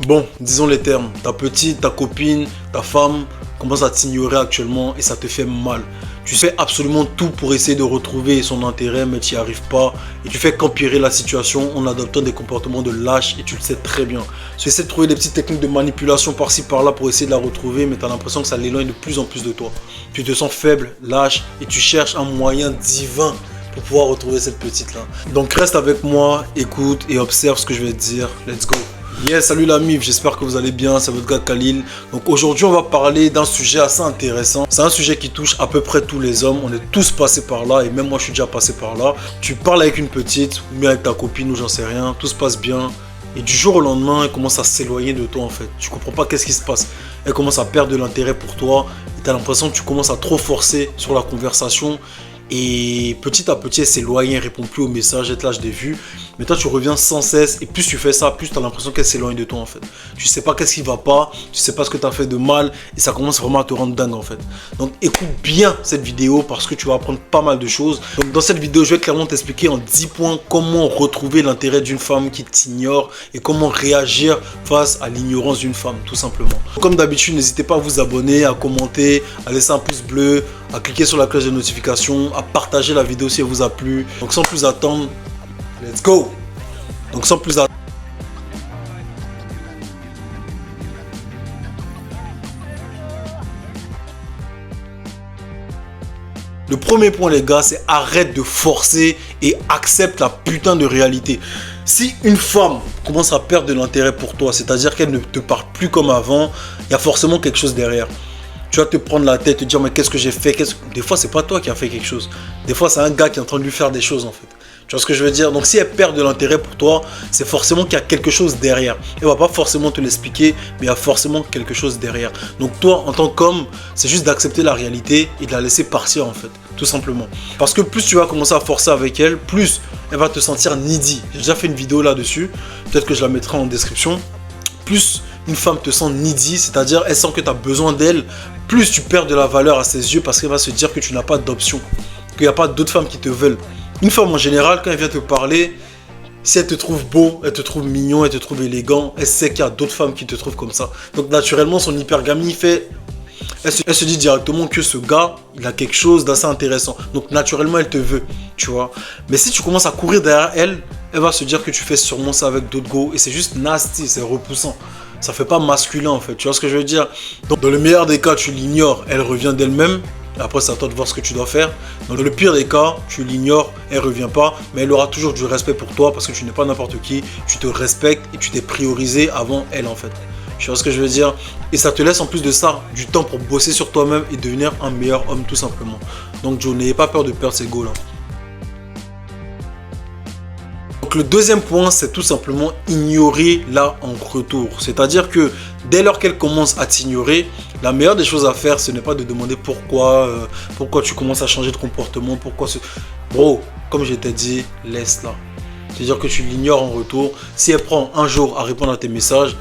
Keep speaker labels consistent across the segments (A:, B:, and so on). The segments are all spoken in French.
A: Bon, disons les termes. Ta petite, ta copine, ta femme commence à t'ignorer actuellement et ça te fait mal. Tu fais absolument tout pour essayer de retrouver son intérêt, mais tu n'y arrives pas. Et tu fais qu'empirer la situation en adoptant des comportements de lâche et tu le sais très bien. Tu essaies de trouver des petites techniques de manipulation par-ci par-là pour essayer de la retrouver, mais tu as l'impression que ça l'éloigne de plus en plus de toi. Tu te sens faible, lâche et tu cherches un moyen divin pour pouvoir retrouver cette petite-là. Donc reste avec moi, écoute et observe ce que je vais te dire. Let's go! Yes, salut la MIF, j'espère que vous allez bien, c'est votre gars Khalil. Donc aujourd'hui on va parler d'un sujet assez intéressant. C'est un sujet qui touche à peu près tous les hommes, on est tous passés par là et même moi je suis déjà passé par là. Tu parles avec une petite ou bien avec ta copine ou j'en sais rien, tout se passe bien. Et du jour au lendemain, elle commence à s'éloigner de toi en fait. Tu comprends pas qu'est-ce qui se passe. Elle commence à perdre de l'intérêt pour toi et tu as l'impression que tu commences à trop forcer sur la conversation. Et petit à petit, elle s'éloigne, elle répond plus aux messages, elle te lâche des vues. Mais toi, tu reviens sans cesse. Et plus tu fais ça, plus tu as l'impression qu'elle s'éloigne de toi en fait. Tu sais pas qu'est-ce qui va pas, tu sais pas ce que tu as fait de mal. Et ça commence vraiment à te rendre dingue en fait. Donc écoute bien cette vidéo parce que tu vas apprendre pas mal de choses. Donc dans cette vidéo, je vais clairement t'expliquer en 10 points comment retrouver l'intérêt d'une femme qui t'ignore. Et comment réagir face à l'ignorance d'une femme, tout simplement. Comme d'habitude, n'hésitez pas à vous abonner, à commenter, à laisser un pouce bleu, à cliquer sur la cloche de notification, à partager la vidéo si elle vous a plu. Donc sans plus attendre, let's go! Donc sans plus attendre. Le premier point les gars, c'est arrête de forcer et accepte la putain de réalité. Si une femme commence à perdre de l'intérêt pour toi, c'est-à-dire qu'elle ne te parle plus comme avant, il y a forcément quelque chose derrière. Tu vas te prendre la tête, te dire mais qu'est-ce que j'ai fait? Des fois c'est pas toi qui as fait quelque chose. Des fois c'est un gars qui est en train de lui faire des choses en fait. Tu vois ce que je veux dire? Donc si elle perd de l'intérêt pour toi, c'est forcément qu'il y a quelque chose derrière. Elle va pas forcément te l'expliquer, mais il y a forcément quelque chose derrière. Donc toi en tant qu'homme, c'est juste d'accepter la réalité et de la laisser partir en fait. Tout simplement. Parce que plus tu vas commencer à forcer avec elle, plus elle va te sentir needy. J'ai déjà fait une vidéo là-dessus. Peut-être que je la mettrai en description. Plus une femme te sent needy, c'est-à-dire elle sent que tu as besoin d'elle, plus tu perds de la valeur à ses yeux parce qu'elle va se dire que tu n'as pas d'option, qu'il n'y a pas d'autres femmes qui te veulent. Une femme en général, quand elle vient te parler, si elle te trouve beau, elle te trouve mignon, elle te trouve élégant, elle sait qu'il y a d'autres femmes qui te trouvent comme ça. Donc naturellement, son hypergamie fait... Elle se dit directement que ce gars, il a quelque chose d'assez intéressant. Donc naturellement, elle te veut, tu vois. Mais si tu commences à courir derrière elle, elle va se dire que tu fais sûrement ça avec d'autres go. Et c'est juste nasty, c'est repoussant. Ça fait pas masculin en fait, tu vois ce que je veux dire? Donc dans le meilleur des cas, tu l'ignores, elle revient d'elle-même. Après, c'est à toi de voir ce que tu dois faire. Dans le pire des cas, tu l'ignores, elle revient pas, mais elle aura toujours du respect pour toi parce que tu n'es pas n'importe qui. Tu te respectes et tu t'es priorisé avant elle en fait. Tu vois ce que je veux dire? Et ça te laisse en plus de ça du temps pour bosser sur toi-même et devenir un meilleur homme tout simplement. Donc Joe, n'ayez pas peur de perdre ces goals là. Donc le deuxième point, c'est tout simplement ignorer là en retour. C'est-à-dire que dès lors qu'elle commence à t'ignorer, la meilleure des choses à faire, ce n'est pas de demander pourquoi tu commences à changer de comportement, pourquoi ce... Bro, comme je t'ai dit, laisse-la. C'est-à-dire que tu l'ignores en retour. Si elle prend un jour à répondre à tes messages,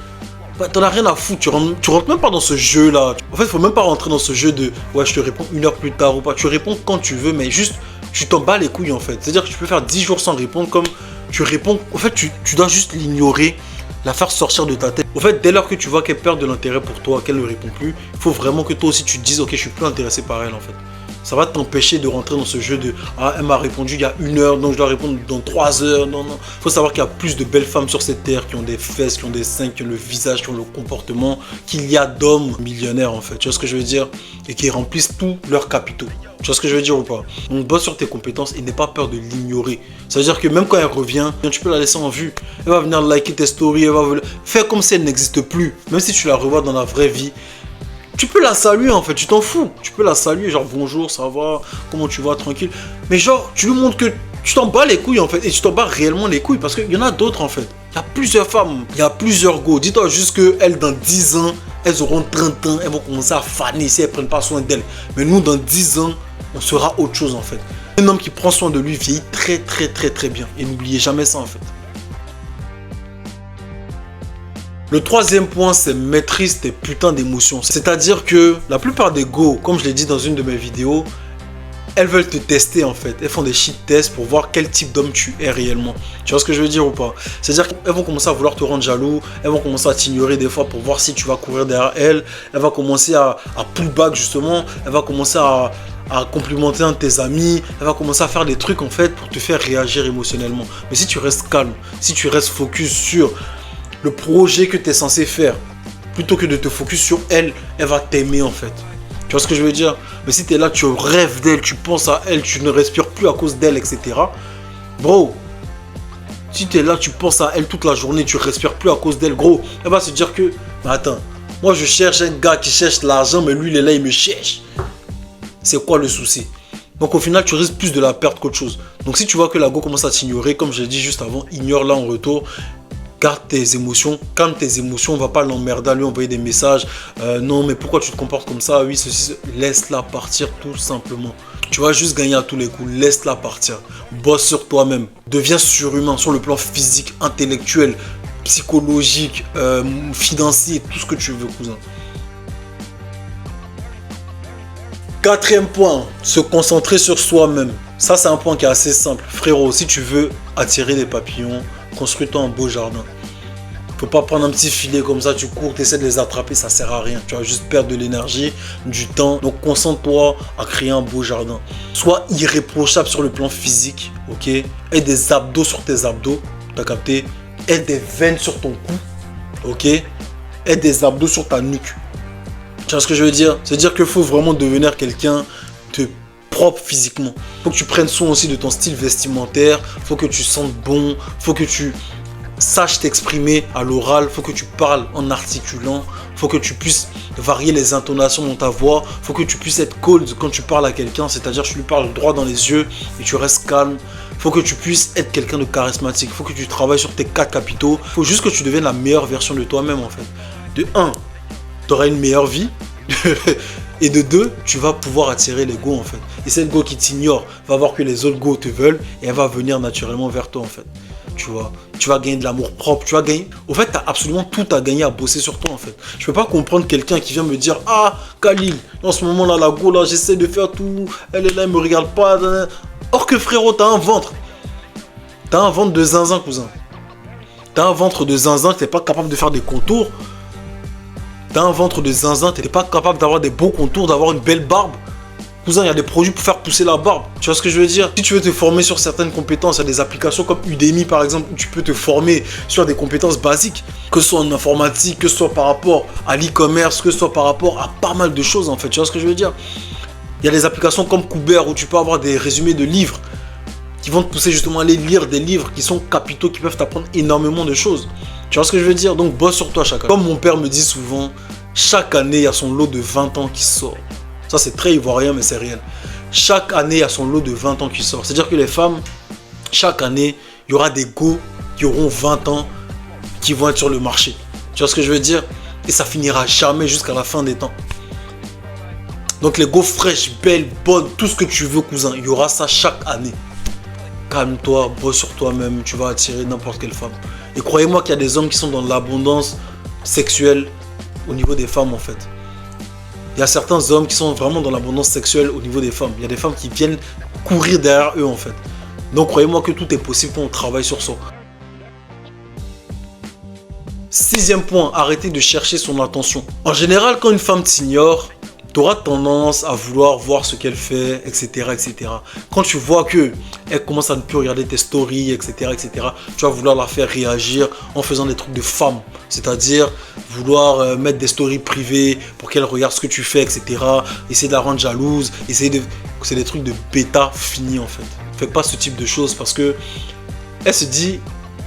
A: bah, t'en as rien à foutre, tu rentres même pas dans ce jeu là. En fait, il faut même pas rentrer dans ce jeu de ouais, je te réponds une heure plus tard ou pas. Tu réponds quand tu veux, mais juste tu t'en bats les couilles en fait. C'est-à-dire que tu peux faire 10 jours sans répondre comme tu réponds. En fait, tu dois juste l'ignorer, la faire sortir de ta tête. En fait, dès lors que tu vois qu'elle perd de l'intérêt pour toi, qu'elle ne répond plus, il faut vraiment que toi aussi tu te dises ok, je suis plus intéressé par elle en fait. Ça va t'empêcher de rentrer dans ce jeu de ah, elle m'a répondu il y a 1 heure, donc je dois répondre dans 3 heures. Non, non. Il faut savoir qu'il y a plus de belles femmes sur cette terre qui ont des fesses, qui ont des seins, qui ont le visage, qui ont le comportement, qu'il y a d'hommes millionnaires en fait. Tu vois ce que je veux dire? Et qui remplissent tous leurs capitaux. Tu vois ce que je veux dire ou pas? Donc bosse sur tes compétences et n'aie pas peur de l'ignorer. Ça veut dire que même quand elle revient, tu peux la laisser en vue. Elle va venir liker tes stories, elle va faire comme si elle n'existe plus. Même si tu la revois dans la vraie vie. Tu peux la saluer en fait, tu t'en fous. Tu peux la saluer, genre bonjour, ça va, comment tu vas, tranquille. Mais genre, tu lui montres que tu t'en bats les couilles en fait. Et tu t'en bats réellement les couilles parce qu'il y en a d'autres en fait. Il y a plusieurs femmes, il y a plusieurs go. Dis-toi juste qu'elles dans 10 ans, elles auront 30 ans, elles vont commencer à faner si elles ne prennent pas soin d'elles. Mais nous, dans 10 ans, on sera autre chose en fait. Un homme qui prend soin de lui vieillit très bien. Et n'oubliez jamais ça en fait. Le troisième point, c'est maîtrise tes putains d'émotions. C'est-à-dire que la plupart des go, comme je l'ai dit dans une de mes vidéos, elles veulent te tester en fait. Elles font des shit tests pour voir quel type d'homme tu es réellement. Tu vois ce que je veux dire ou pas? C'est-à-dire qu'elles vont commencer à vouloir te rendre jaloux. Elles vont commencer à t'ignorer des fois pour voir si tu vas courir derrière elles. Elle va commencer à pull back justement. Elle va commencer à complimenter un de tes amis. Elle va commencer à faire des trucs en fait pour te faire réagir émotionnellement. Mais si tu restes calme, si tu restes focus sur le projet que tu es censé faire, plutôt que de te focus sur elle, elle va t'aimer en fait. Tu vois ce que je veux dire? Mais si tu es là, tu rêves d'elle, tu penses à elle, tu ne respires plus à cause d'elle, etc. Bro, si tu es là, tu penses à elle toute la journée, tu respires plus à cause d'elle, gros, elle va se dire que, mais attends, moi je cherche un gars qui cherche l'argent, mais lui il est là, il me cherche. C'est quoi le souci? Donc au final, tu risques plus de la perte qu'autre chose. Donc si tu vois que la go commence à t'ignorer, comme je l'ai dit juste avant, ignore-la en retour. Garde tes émotions, calme tes émotions, on va pas l'emmerder à lui envoyer des messages. Non, mais pourquoi tu te comportes comme ça? Oui, ceci, laisse-la partir tout simplement. Tu vas juste gagner à tous les coups, laisse-la partir. Bosse sur toi-même, deviens surhumain sur le plan physique, intellectuel, psychologique, financier, tout ce que tu veux, cousin. Quatrième point, se concentrer sur soi-même. Ça, c'est un point qui est assez simple. Frérot, si tu veux attirer des papillons, construis-toi un beau jardin. Faut pas prendre un petit filet comme ça, tu cours, tu essaies de les attraper, ça sert à rien. Tu vas juste perdre de l'énergie, du temps. Donc concentre-toi à créer un beau jardin. Sois irréprochable sur le plan physique, ok? Aie des abdos sur tes abdos, t'as capté? Aie des veines sur ton cou, ok? Aie des abdos sur ta nuque. Tu vois ce que je veux dire? C'est-à-dire qu'il faut vraiment devenir quelqu'un de propre physiquement. Faut que tu prennes soin aussi de ton style vestimentaire. Faut que tu sentes bon. Faut que tu saches t'exprimer à l'oral. Faut que tu parles en articulant. Faut que tu puisses varier les intonations dans ta voix. Faut que tu puisses être cold quand tu parles à quelqu'un. C'est-à-dire que tu lui parles droit dans les yeux et tu restes calme. Faut que tu puisses être quelqu'un de charismatique. Faut que tu travailles sur tes 4 capitaux. Faut juste que tu deviennes la meilleure version de toi-même en fait. De 1, tu auras une meilleure vie. Et de 2, tu vas pouvoir attirer les go en fait. Et cette go qui t'ignore va voir que les autres go te veulent et elle va venir naturellement vers toi en fait. Tu vois, tu vas gagner de l'amour propre, tu vas gagner. Au fait, tu as absolument tout à gagner à bosser sur toi en fait. Je peux pas comprendre quelqu'un qui vient me dire ah Khalil, en ce moment là, la go là, j'essaie de faire tout, elle est là, elle me regarde pas. Or que frérot, t'as un ventre. T'as un ventre de zinzin, cousin. T'as un ventre de zinzin, t'es pas capable de faire des contours. T'as un ventre de zinzin, t'es pas capable d'avoir des beaux contours, d'avoir une belle barbe. Cousin, il y a des produits pour faire pousser la barbe. Tu vois ce que je veux dire? Si tu veux te former sur certaines compétences, il y a des applications comme Udemy par exemple, où tu peux te former sur des compétences basiques. Que ce soit en informatique, que ce soit par rapport à l'e-commerce, que ce soit par rapport à pas mal de choses en fait. Tu vois ce que je veux dire? Il y a des applications comme Kuber où tu peux avoir des résumés de livres qui vont te pousser justement à aller lire des livres qui sont capitaux, qui peuvent t'apprendre énormément de choses. Tu vois ce que je veux dire? Donc bosse sur toi chaque année. Comme mon père me dit souvent, chaque année il y a son lot de 20 ans qui sort. Ça c'est très ivoirien mais c'est réel. Chaque année il y a son lot de 20 ans qui sort. C'est-à-dire que les femmes, chaque année, il y aura des go qui auront 20 ans qui vont être sur le marché. Tu vois ce que je veux dire? Et ça finira jamais jusqu'à la fin des temps. Donc les go fraîches, belles, bonnes, tout ce que tu veux cousin, il y aura ça chaque année. Calme-toi, bosse sur toi-même, tu vas attirer n'importe quelle femme. Et croyez-moi qu'il y a des hommes qui sont dans l'abondance sexuelle au niveau des femmes en fait. Il y a certains hommes qui sont vraiment dans l'abondance sexuelle au niveau des femmes. Il y a des femmes qui viennent courir derrière eux en fait. Donc croyez-moi que tout est possible quand on travaille sur ça. 6e point, arrêtez de chercher son attention. En général, quand une femme t'ignore, tu auras tendance à vouloir voir ce qu'elle fait, etc., etc. Quand tu vois que elle commence à ne plus regarder tes stories, etc., etc., tu vas vouloir la faire réagir en faisant des trucs de femme. C'est-à-dire vouloir mettre des stories privées pour qu'elle regarde ce que tu fais, etc. Essayer de la rendre jalouse, essayer de... C'est des trucs de bêta finis en fait. Fais pas ce type de choses parce que elle se dit,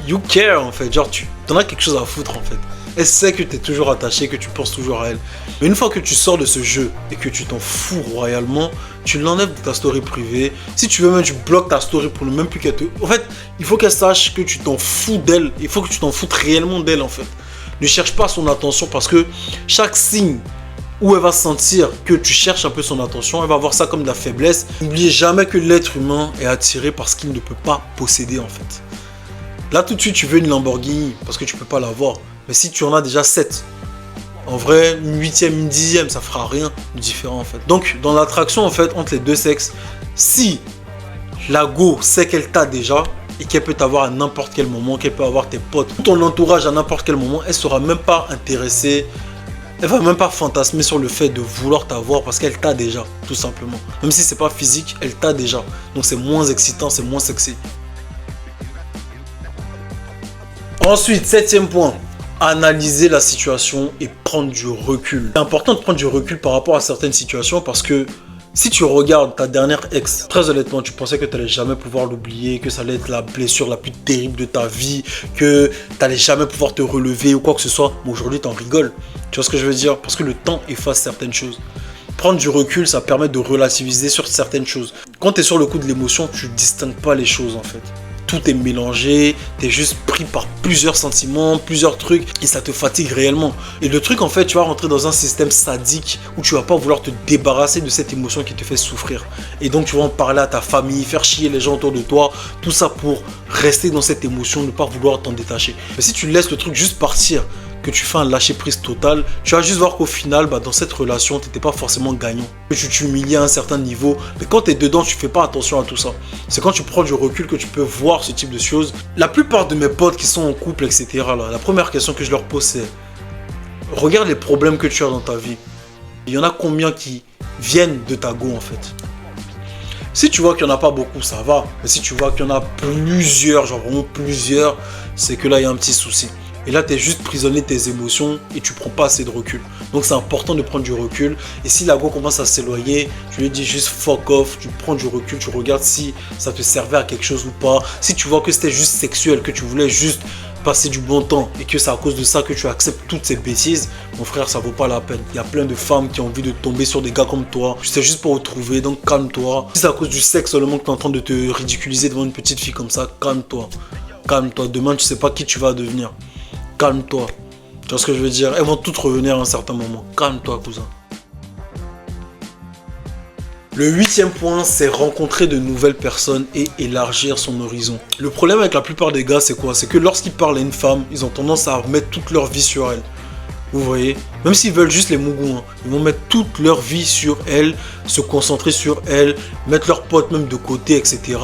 A: you care en fait. Genre, tu en as quelque chose à foutre en fait. Elle sait que tu es toujours attaché, que tu penses toujours à elle. Mais une fois que tu sors de ce jeu et que tu t'en fous royalement, tu l'enlèves de ta story privée. Si tu veux même, tu bloques ta story pour ne même plus qu'elle te... En fait, il faut qu'elle sache que tu t'en fous d'elle. Il faut que tu t'en foutes réellement d'elle en fait. Ne cherche pas son attention parce que chaque signe où elle va sentir que tu cherches un peu son attention, elle va voir ça comme de la faiblesse. N'oubliez jamais que l'être humain est attiré par ce qu'il ne peut pas posséder en fait. Là tout de suite, tu veux une Lamborghini parce que tu ne peux pas l'avoir. Mais si tu en as déjà 7, en vrai, une 8e, une 10e, ça fera rien de différent en fait. Donc, dans l'attraction en fait entre les deux sexes, Si la go sait qu'elle t'a déjà et qu'elle peut t'avoir à n'importe quel moment, qu'elle peut avoir tes potes, ton entourage à n'importe quel moment, elle sera même pas intéressée, elle va même pas fantasmer sur le fait de vouloir t'avoir parce qu'elle t'a déjà, tout simplement. Même si c'est pas physique, elle t'a déjà. Donc c'est moins excitant, c'est moins sexy. Ensuite, 7e point, analyser la situation et prendre du recul. C'est important de prendre du recul par rapport à certaines situations parce que si tu regardes ta dernière ex, très honnêtement, tu pensais que tu n'allais jamais pouvoir l'oublier, que ça allait être la blessure la plus terrible de ta vie, que tu n'allais jamais pouvoir te relever ou quoi que ce soit. Mais aujourd'hui, tu en rigoles. Tu vois ce que je veux dire? Parce que le temps efface certaines choses. Prendre du recul, ça permet de relativiser sur certaines choses. Quand tu es sur le coup de l'émotion, tu ne distingues pas les choses en fait. Tout est mélangé, tu es juste pris par plusieurs sentiments, plusieurs trucs et ça te fatigue réellement. Et le truc en fait, tu vas rentrer dans un système sadique où tu vas pas vouloir te débarrasser de cette émotion qui te fait souffrir. Et donc tu vas en parler à ta famille, faire chier les gens autour de toi, tout ça pour rester dans cette émotion, ne pas vouloir t'en détacher. Mais si tu laisses le truc juste partir, que tu fais un lâcher prise total, tu vas juste voir qu'au final, dans cette relation, tu n'étais pas forcément gagnant. Tu t'humilies à un certain niveau, mais quand tu es dedans, tu fais pas attention à tout ça. C'est quand tu prends du recul que tu peux voir ce type de choses. La plupart de mes potes qui sont en couple, etc., la première question que je leur pose, c'est regarde les problèmes que tu as dans ta vie. Il y en a combien qui viennent de ta go en fait? Si tu vois qu'il n'y en a pas beaucoup, ça va. Mais si tu vois qu'il y en a plusieurs, genre vraiment plusieurs, c'est que là, il y a un petit souci. Et là, tu es juste prisonnier de tes émotions et tu prends pas assez de recul. Donc, c'est important de prendre du recul. Et si la go commence à s'éloigner, tu lui dis juste fuck off, tu prends du recul, tu regardes si ça te servait à quelque chose ou pas. Si tu vois que c'était juste sexuel, que tu voulais juste passer du bon temps et que c'est à cause de ça que tu acceptes toutes ces bêtises, mon frère, ça vaut pas la peine. Il y a plein de femmes qui ont envie de tomber sur des gars comme toi. C'est juste pour retrouver, donc calme-toi. Si c'est à cause du sexe seulement que tu es en train de te ridiculiser devant une petite fille comme ça, calme-toi. Calme-toi. Demain, tu sais pas qui tu vas devenir. Calme-toi. Tu vois ce que je veux dire? Elles vont toutes revenir à un certain moment. Calme-toi, cousin. Le 8e point, c'est rencontrer de nouvelles personnes et élargir son horizon. Le problème avec la plupart des gars, c'est quoi? C'est que lorsqu'ils parlent à une femme, ils ont tendance à mettre toute leur vie sur elle. Vous voyez? Même s'ils veulent juste les mougous, ils vont mettre toute leur vie sur elle, se concentrer sur elle, mettre leurs potes même de côté, etc.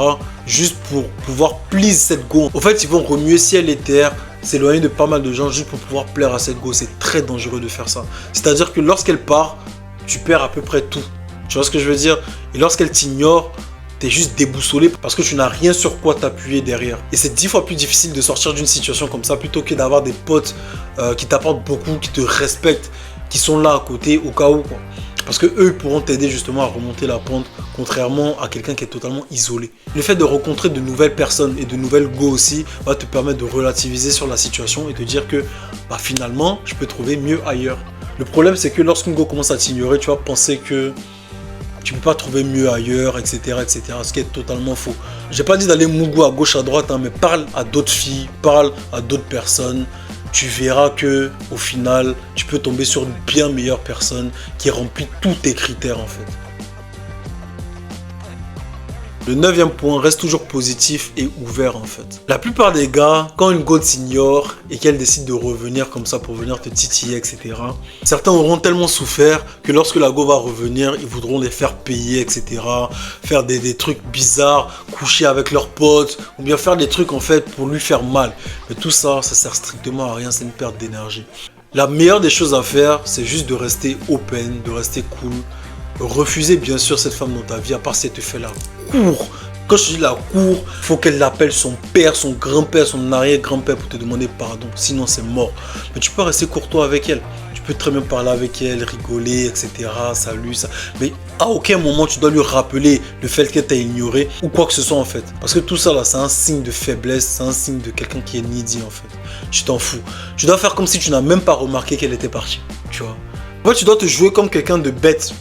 A: Juste pour pouvoir please cette go. En fait, ils vont remuer ciel et terre, s'éloigner de pas mal de gens juste pour pouvoir plaire à cette go. C'est très dangereux de faire ça. C'est-à-dire que lorsqu'elle part, tu perds à peu près tout. Tu vois ce que je veux dire? Et lorsqu'elle t'ignore, t'es juste déboussolé parce que tu n'as rien sur quoi t'appuyer derrière. Et c'est 10 fois plus difficile de sortir d'une situation comme ça plutôt que d'avoir des potes qui t'apportent beaucoup, qui te respectent, qui sont là à côté au cas où, quoi. Parce que eux pourront t'aider justement à remonter la pente, contrairement à quelqu'un qui est totalement isolé. Le fait de rencontrer de nouvelles personnes et de nouvelles go aussi va te permettre de relativiser sur la situation et te dire que finalement, je peux trouver mieux ailleurs. Le problème, c'est que lorsqu'une go commence à t'ignorer, tu vas penser que tu peux pas trouver mieux ailleurs, etc., etc. Ce qui est totalement faux. J'ai pas dit d'aller mougou à gauche, à droite, mais parle à d'autres filles, parle à d'autres personnes. Tu verras que au final, tu peux tomber sur une bien meilleure personne qui remplit tous tes critères en fait. Le 9e point, reste toujours positif et ouvert en fait. La plupart des gars, quand une go t'ignore et qu'elle décide de revenir comme ça pour venir te titiller, etc. Certains auront tellement souffert que lorsque la go va revenir, ils voudront les faire payer, etc. Faire des trucs bizarres, coucher avec leurs potes, ou bien faire des trucs en fait pour lui faire mal. Mais tout ça, ça sert strictement à rien, c'est une perte d'énergie. La meilleure des choses à faire, c'est juste de rester open, de rester cool. Refuser bien sûr cette femme dans ta vie, à part si elle te fait la cour. Quand je dis la cour, il faut qu'elle appelle son père, son grand-père, son arrière-grand-père pour te demander pardon. Sinon c'est mort. Mais tu peux rester courtois avec elle. Tu peux très bien parler avec elle, rigoler, etc. Salut, ça. Mais à aucun moment tu dois lui rappeler le fait qu'elle t'a ignoré ou quoi que ce soit en fait. Parce que tout ça là, c'est un signe de faiblesse, c'est un signe de quelqu'un qui est needy en fait. Tu t'en fous. Tu dois faire comme si tu n'as même pas remarqué qu'elle était partie. Tu vois. En fait, tu dois te jouer comme quelqu'un de bête.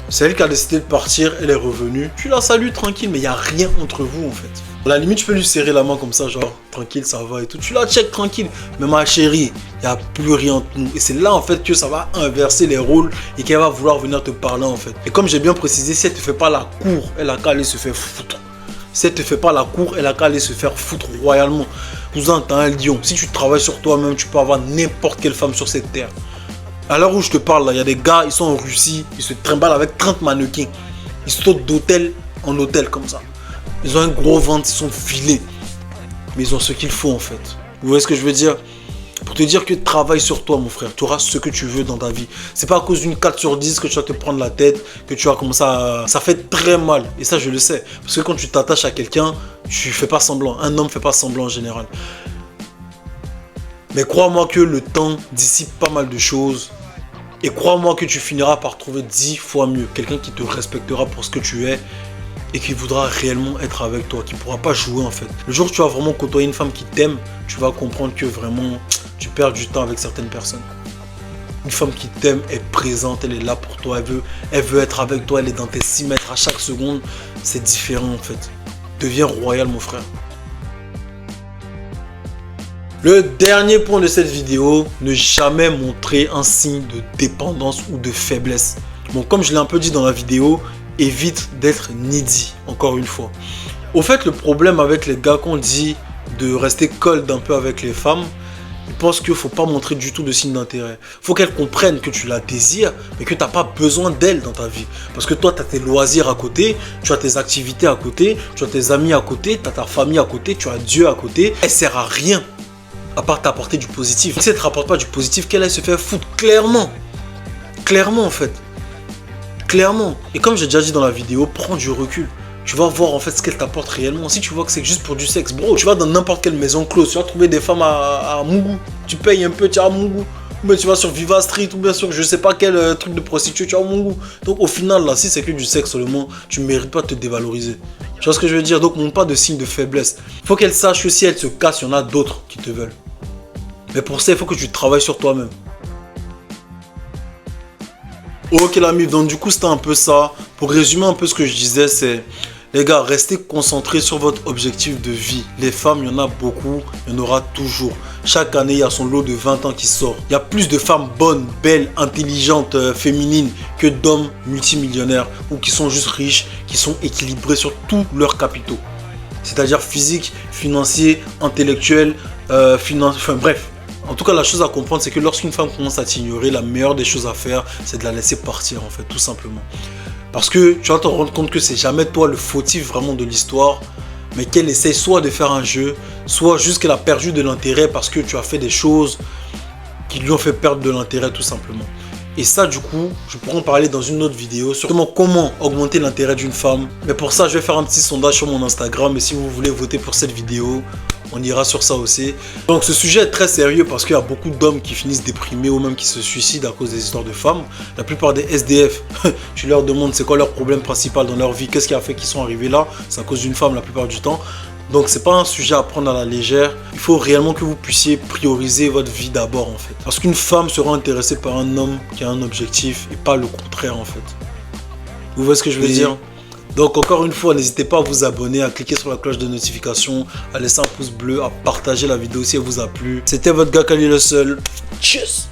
A: C'est elle qui a décidé de partir, elle est revenue. Tu la salues tranquille, mais il n'y a rien entre vous en fait. À la limite, tu peux lui serrer la main comme ça, genre tranquille, ça va et tout. Tu la check tranquille. Mais ma chérie, il n'y a plus rien entre nous. Et c'est là en fait que ça va inverser les rôles et qu'elle va vouloir venir te parler en fait. Et comme j'ai bien précisé, si elle ne te fait pas la cour, elle a qu'à aller se faire foutre. Si elle ne te fait pas la cour, elle a qu'à aller se faire foutre royalement. Cousin, t'as un lion. Si tu travailles sur toi-même, tu peux avoir n'importe quelle femme sur cette terre. À l'heure où je te parle, il y a des gars, ils sont en Russie, ils se trimballent avec 30 mannequins. Ils sautent d'hôtel en hôtel comme ça. Ils ont un gros ventre, ils sont filés. Mais ils ont ce qu'il faut en fait. Vous voyez ce que je veux dire? Pour te dire que travaille sur toi mon frère. Tu auras ce que tu veux dans ta vie. C'est pas à cause d'une 4 sur 10 que tu vas te prendre la tête, que tu vas commencer à... Ça fait très mal. Et ça je le sais. Parce que quand tu t'attaches à quelqu'un, tu fais pas semblant. Un homme fait pas semblant en général. Mais crois-moi que le temps dissipe pas mal de choses. Et crois-moi que tu finiras par trouver 10 fois mieux. Quelqu'un qui te respectera pour ce que tu es. Et qui voudra réellement être avec toi, qui ne pourra pas jouer en fait. Le jour où tu vas vraiment côtoyer une femme qui t'aime, tu vas comprendre que vraiment tu perds du temps avec certaines personnes. Une femme qui t'aime est présente, elle est là pour toi, elle veut être avec toi, elle est dans tes 6 mètres à chaque seconde. C'est différent en fait. Deviens royal mon frère. Le dernier point de cette vidéo, ne jamais montrer un signe de dépendance ou de faiblesse. Bon, comme je l'ai un peu dit dans la vidéo, évite d'être needy, encore une fois. Au fait, le problème avec les gars qu'on dit de rester cold un peu avec les femmes, ils pensent qu'il ne faut pas montrer du tout de signe d'intérêt. Il faut qu'elles comprennent que tu la désires, mais que tu n'as pas besoin d'elle dans ta vie. Parce que toi, tu as tes loisirs à côté, tu as tes activités à côté, tu as tes amis à côté, tu as ta famille à côté, tu as Dieu à côté. Elle ne sert à rien, à part t'apporter du positif. Si elle ne te rapporte pas du positif, qu'elle aille se faire foutre clairement. Clairement, en fait. Clairement. Et comme j'ai déjà dit dans la vidéo, prends du recul. Tu vas voir en fait ce qu'elle t'apporte réellement. Si tu vois que c'est juste pour du sexe, bro, tu vas dans n'importe quelle maison close, tu vas trouver des femmes à Mougou. Tu payes un peu, tu as à Mougou. Mais tu vas sur Viva Street ou bien sûr je sais pas quel truc de prostituée, tu as à Mougou. Donc au final là, si c'est que du sexe seulement, tu ne mérites pas de te dévaloriser. Tu vois ce que je veux dire? Donc montre pas de signe de faiblesse. Il faut qu'elle sache que si elle se casse, il y en a d'autres qui te veulent. Mais pour ça, il faut que tu travailles sur toi-même. Ok l'ami, donc du coup c'était un peu ça. Pour résumer un peu ce que je disais, c'est les gars, restez concentrés sur votre objectif de vie. Les femmes, il y en a beaucoup, il y en aura toujours. Chaque année, il y a son lot de 20 ans qui sort. Il y a plus de femmes bonnes, belles, intelligentes, féminines que d'hommes multimillionnaires ou qui sont juste riches, qui sont équilibrés sur tous leurs capitaux. C'est-à-dire physique, financier, intellectuel, enfin bref. En tout cas, la chose à comprendre, c'est que lorsqu'une femme commence à t'ignorer, la meilleure des choses à faire, c'est de la laisser partir, en fait, tout simplement. Parce que tu vas te rendre compte que c'est jamais toi le fautif vraiment de l'histoire, mais qu'elle essaie soit de faire un jeu, soit juste qu'elle a perdu de l'intérêt parce que tu as fait des choses qui lui ont fait perdre de l'intérêt, tout simplement. Et ça, du coup, je pourrais en parler dans une autre vidéo sur comment augmenter l'intérêt d'une femme. Mais pour ça, je vais faire un petit sondage sur mon Instagram. Et si vous voulez voter pour cette vidéo, on ira sur ça aussi. Donc ce sujet est très sérieux parce qu'il y a beaucoup d'hommes qui finissent déprimés ou même qui se suicident à cause des histoires de femmes. La plupart des SDF, tu leur demandes c'est quoi leur problème principal dans leur vie, qu'est-ce qui a fait qu'ils sont arrivés là, c'est à cause d'une femme la plupart du temps. Donc c'est pas un sujet à prendre à la légère. Il faut réellement que vous puissiez prioriser votre vie d'abord en fait. Parce qu'une femme sera intéressée par un homme qui a un objectif et pas le contraire en fait. Vous voyez ce que je veux dire? Donc encore une fois, n'hésitez pas à vous abonner, à cliquer sur la cloche de notification, à laisser un pouce bleu, à partager la vidéo si elle vous a plu. C'était votre gars Khalil le seul. Tchuss!